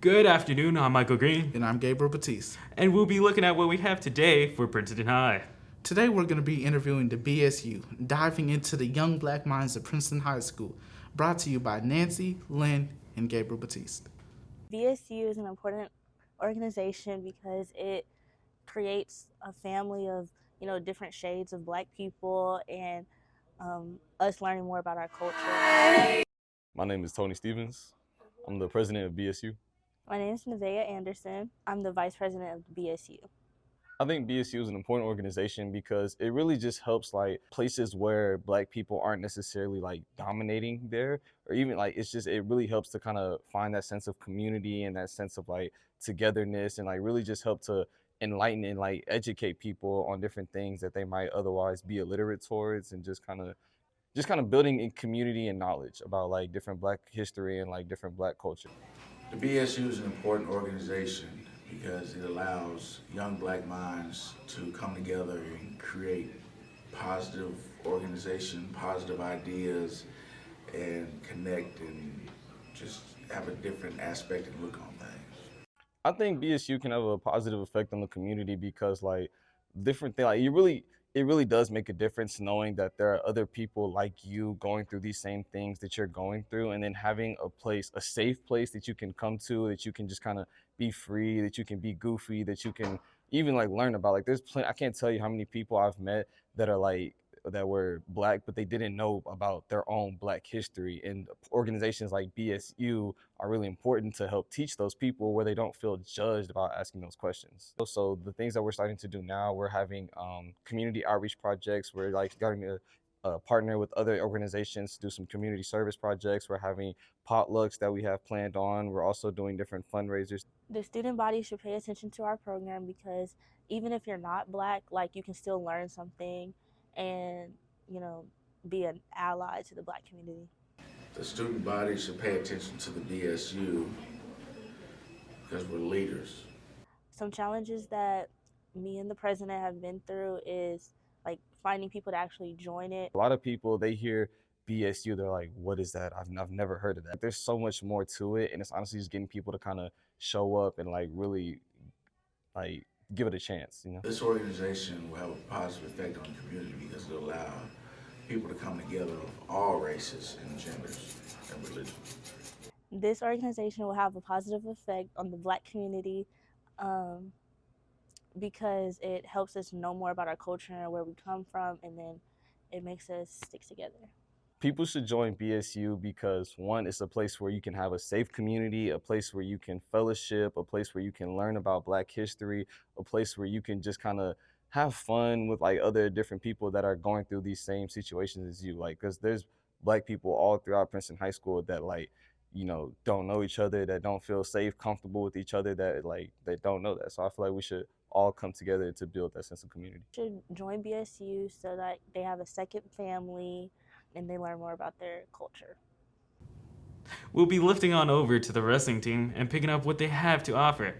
Good afternoon, I'm Michael Green. And I'm Gabriel Batiste. And we'll be looking at what we have today for Princeton High. Today we're going to be interviewing the BSU, diving into the young black minds of Princeton High School, brought to you by Nancy, Lynn, and Gabriel Batiste. BSU is an important organization because it creates a family of, different shades of black people and us learning more about our culture. My name is Tony Stevens. I'm the president of BSU. My name is Nevaeh Anderson. I'm the vice president of BSU. I think BSU is an important organization because it really just helps places where black people aren't necessarily dominating there, or even it really helps to kind of find that sense of community and that sense of togetherness, and really just help to enlighten and educate people on different things that they might otherwise be illiterate towards, and just kind of building in community and knowledge about different black history and different black culture. The BSU is an important organization because it allows young black minds to come together and create positive organization, positive ideas, and connect and just have a different aspect and look on things. I think BSU can have a positive effect on the community because different things, it really does make a difference knowing that there are other people like you going through these same things that you're going through, and then having a safe place that you can come to, that you can just kind of be free, that you can be goofy, that you can even learn about. There's plenty, I can't tell you how many people I've met that are that were black, but they didn't know about their own black history. And organizations like BSU are really important to help teach those people where they don't feel judged about asking those questions. So the things that we're starting to do now, we're having community outreach projects. We're starting to partner with other organizations to do some community service projects. We're having potlucks that we have planned on. We're also doing different fundraisers. The student body should pay attention to our program because even if you're not black, you can still learn something and, be an ally to the black community. The student body should pay attention to the BSU because we're leaders. Some challenges that me and the president have been through is finding people to actually join it. A lot of people, they hear BSU, they're like, what is that? I've never heard of that. There's so much more to it, and it's honestly just getting people to kind of show up and really give it a chance, This organization will have a positive effect on the community because it'll allow people to come together of all races and genders and religions. This organization will have a positive effect on the black community because it helps us know more about our culture and where we come from, and then it makes us stick together. People should join BSU because, one, it's a place where you can have a safe community, a place where you can fellowship, a place where you can learn about black history, a place where you can just kind of have fun with other different people that are going through these same situations as you. Because there's black people all throughout Princeton High School that don't know each other, that don't feel safe, comfortable with each other, that don't know that. So I feel we should all come together to build that sense of community. Should join BSU so that they have a second family and they learn more about their culture. We'll be lifting on over to the wrestling team and picking up what they have to offer,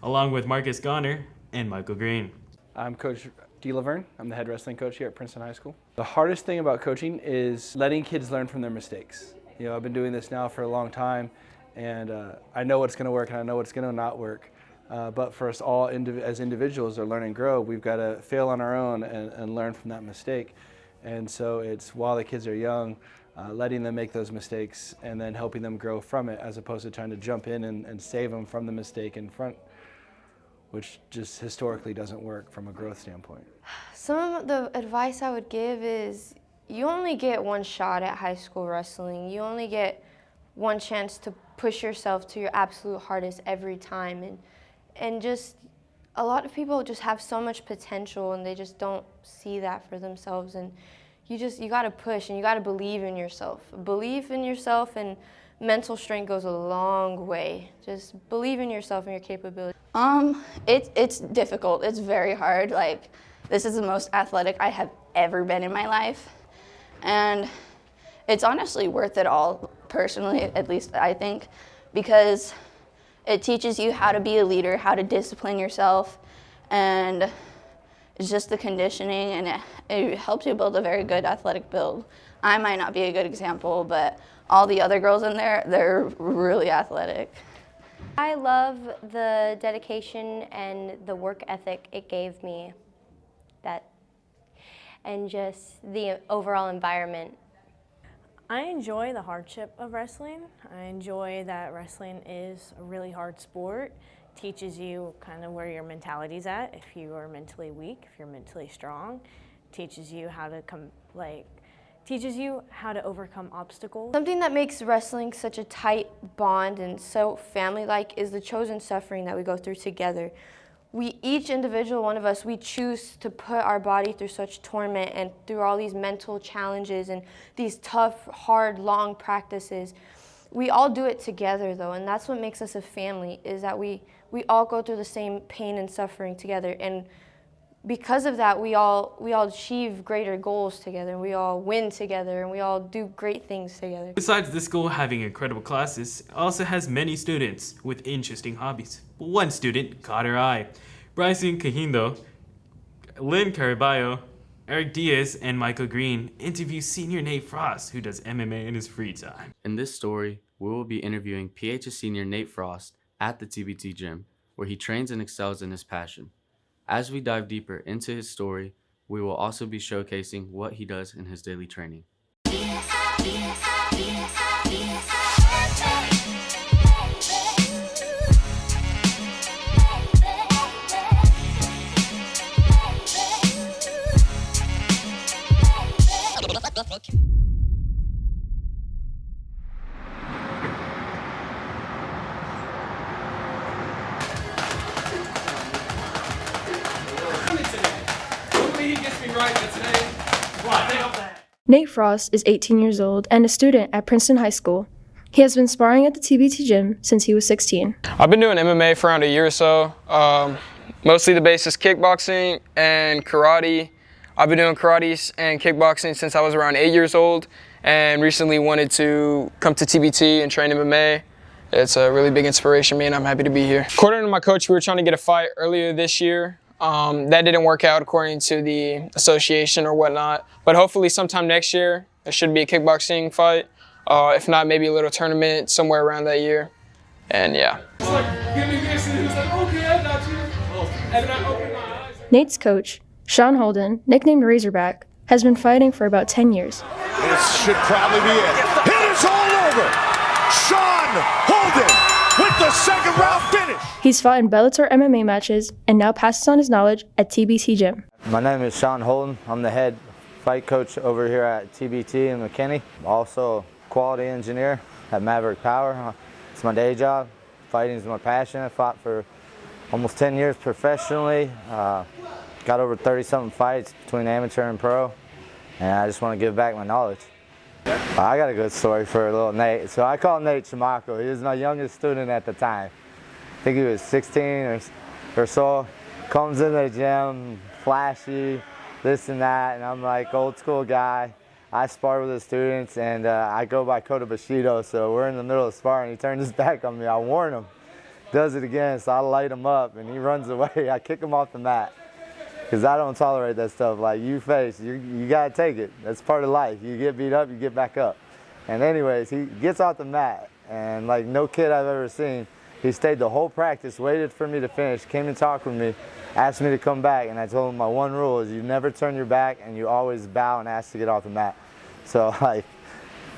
along with Marcus Garner and Michael Green. I'm Coach D. Laverne. I'm the head wrestling coach here at Princeton High School. The hardest thing about coaching is letting kids learn from their mistakes. I've been doing this now for a long time, and I know what's going to work and I know what's going to not work. But for us all as individuals that learn and grow, we've got to fail on our own and learn from that mistake. And so it's, while the kids are young, letting them make those mistakes and then helping them grow from it, as opposed to trying to jump in and save them from the mistake in front, which just historically doesn't work from a growth standpoint. Some of the advice I would give is you only get one shot at high school wrestling. You only get one chance to push yourself to your absolute hardest every time. And just a lot of people just have so much potential and they just don't see that for themselves. And you got to push and you got to believe in yourself. Believe in yourself, and mental strength goes a long way. Just believe in yourself and your capability. It's difficult. It's very hard. This is the most athletic I have ever been in my life. And it's honestly worth it all, personally, at least I think, because it teaches you how to be a leader, how to discipline yourself, and it's just the conditioning, and it helps you build a very good athletic build. I might not be a good example, but all the other girls in there, they're really athletic. I love the dedication and the work ethic it gave me, and just the overall environment. I enjoy the hardship of wrestling. I enjoy that wrestling is a really hard sport. Teaches you kind of where your mentality's at, if you are mentally weak, if you're mentally strong. Teaches you how to teaches you how to overcome obstacles. Something that makes wrestling such a tight bond and so family-like is the chosen suffering that we go through together. Each individual one of us, we choose to put our body through such torment and through all these mental challenges and these tough, hard, long practices. We all do it together though, and that's what makes us a family, is that we all go through the same pain and suffering together. And because of that, we all achieve greater goals together, and we all win together, and we all do great things together. Besides the school having incredible classes, it also has many students with interesting hobbies. One student caught her eye. Bryson Cahindo, Lynn Caraballo, Eric Diaz, and Michael Green interview senior Nate Frost, who does MMA in his free time. In this story, we will be interviewing PHS senior Nate Frost at the TBT gym, where he trains and excels in his passion. As we dive deeper into his story, we will also be showcasing what he does in his daily training. Nate Frost is 18 years old and a student at Princeton High School. He has been sparring at the TBT gym since he was 16. I've been doing MMA for around a year or so. Mostly the base is kickboxing and karate. I've been doing karate and kickboxing since I was around 8 years old, and recently wanted to come to TBT and train MMA. It's a really big inspiration to me, and I'm happy to be here. According to my coach, we were trying to get a fight earlier this year. That didn't work out according to the association or whatnot, but hopefully sometime next year there should be a kickboxing fight. If not, maybe a little tournament somewhere around that year. And yeah. Nate's coach, Sean Holden, nicknamed Razorback, has been fighting for about 10 years. This should probably be it. It is all over. Sean Holden with the second round finish. He's fought in Bellator MMA matches and now passes on his knowledge at TBT Gym. My name is Sean Holden. I'm the head fight coach over here at TBT in McKinney. I'm also a quality engineer at Maverick Power. It's my day job. Fighting is my passion. I fought for almost 10 years professionally. Got over 30-something fights between amateur and pro, and I just want to give back my knowledge. I got a good story for little Nate. So I call Nate Chimako. He was my youngest student at the time. I think he was 16 or so. Comes in the gym, flashy, this and that, and I'm like old school guy. I spar with the students, and I go by Kota Bushido, so we're in the middle of sparring. He turns his back on me. I warn him. Does it again, so I light him up, and he runs away. I kick him off the mat, because I don't tolerate that stuff. Like, you got to take it. That's part of life. You get beat up, you get back up. And anyways, he gets off the mat, and like no kid I've ever seen, he stayed the whole practice, waited for me to finish, came and talked with me, asked me to come back, and I told him my one rule is you never turn your back and you always bow and ask to get off the mat. So like,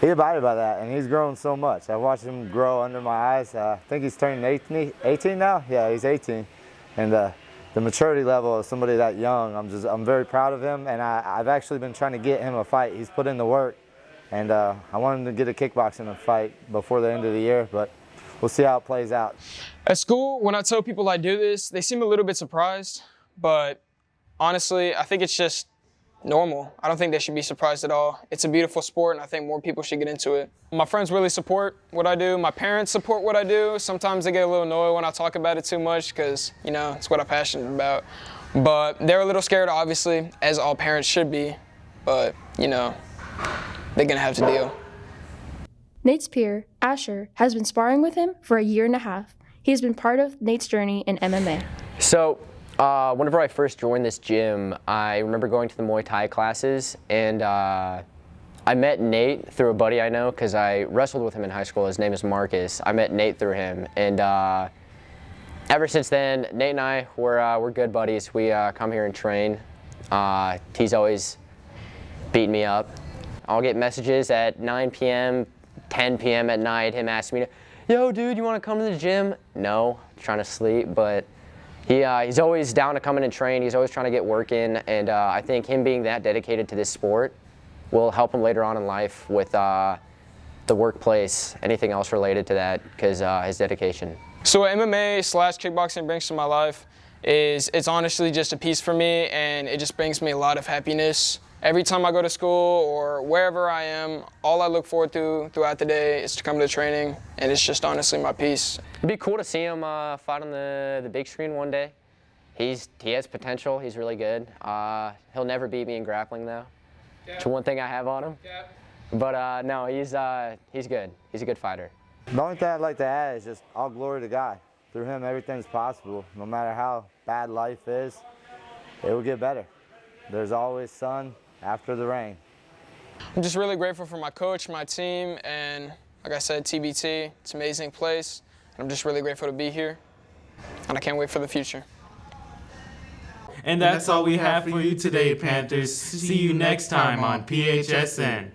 he abided by that, and he's grown so much. I watched him grow under my eyes. I think he's turning 18 now? Yeah, he's 18. And the maturity level of somebody that young, I'm very proud of him, and I've actually been trying to get him a fight. He's put in the work, and I want him to get a kickboxing fight before the end of the year, but we'll see how it plays out. At school, when I tell people I do this, they seem a little bit surprised, but honestly, I think it's just normal. I don't think they should be surprised at all. It's a beautiful sport, and I think more people should get into it. My friends really support what I do. My parents support what I do. Sometimes they get a little annoyed when I talk about it too much because, you know, it's what I'm passionate about. But they're a little scared, obviously, as all parents should be. But, you know, they're going to have to deal. Nate's peer, Asher, has been sparring with him for a year and a half. He has been part of Nate's journey in MMA. So, whenever I first joined this gym, I remember going to the Muay Thai classes, and I I met Nate through a buddy I know because I wrestled with him in high school. His name is Marcus. I met Nate through him, and ever since then, Nate and I, we're good buddies. We come here and train. He's always beating me up. I'll get messages at 9 p.m., 10 p.m. at night, him asking me, yo, dude, you want to come to the gym? No, I'm trying to sleep, but he's always down to come in and train. He's always trying to get work in, and I think him being that dedicated to this sport will help him later on in life with the workplace, anything else related to that, because his dedication. So what MMA/kickboxing brings to my life is it's honestly just a piece for me, and it just brings me a lot of happiness. Every time I go to school or wherever I am, all I look forward to throughout the day is to come to training, and it's just honestly my peace. It'd be cool to see him fight on the big screen one day. He has potential. He's really good. He'll never beat me in grappling though. It's one thing I have on him. But no, he's good. He's a good fighter. The only thing I'd like to add is just all glory to God. Through him, everything's possible. No matter how bad life is, it will get better. There's always sun after the rain. I'm just really grateful for my coach, my team, and like I said, TBT. It's an amazing place. I'm just really grateful to be here, and I can't wait for the future. And that's all we have for you today, Panthers. See you next time on PHSN.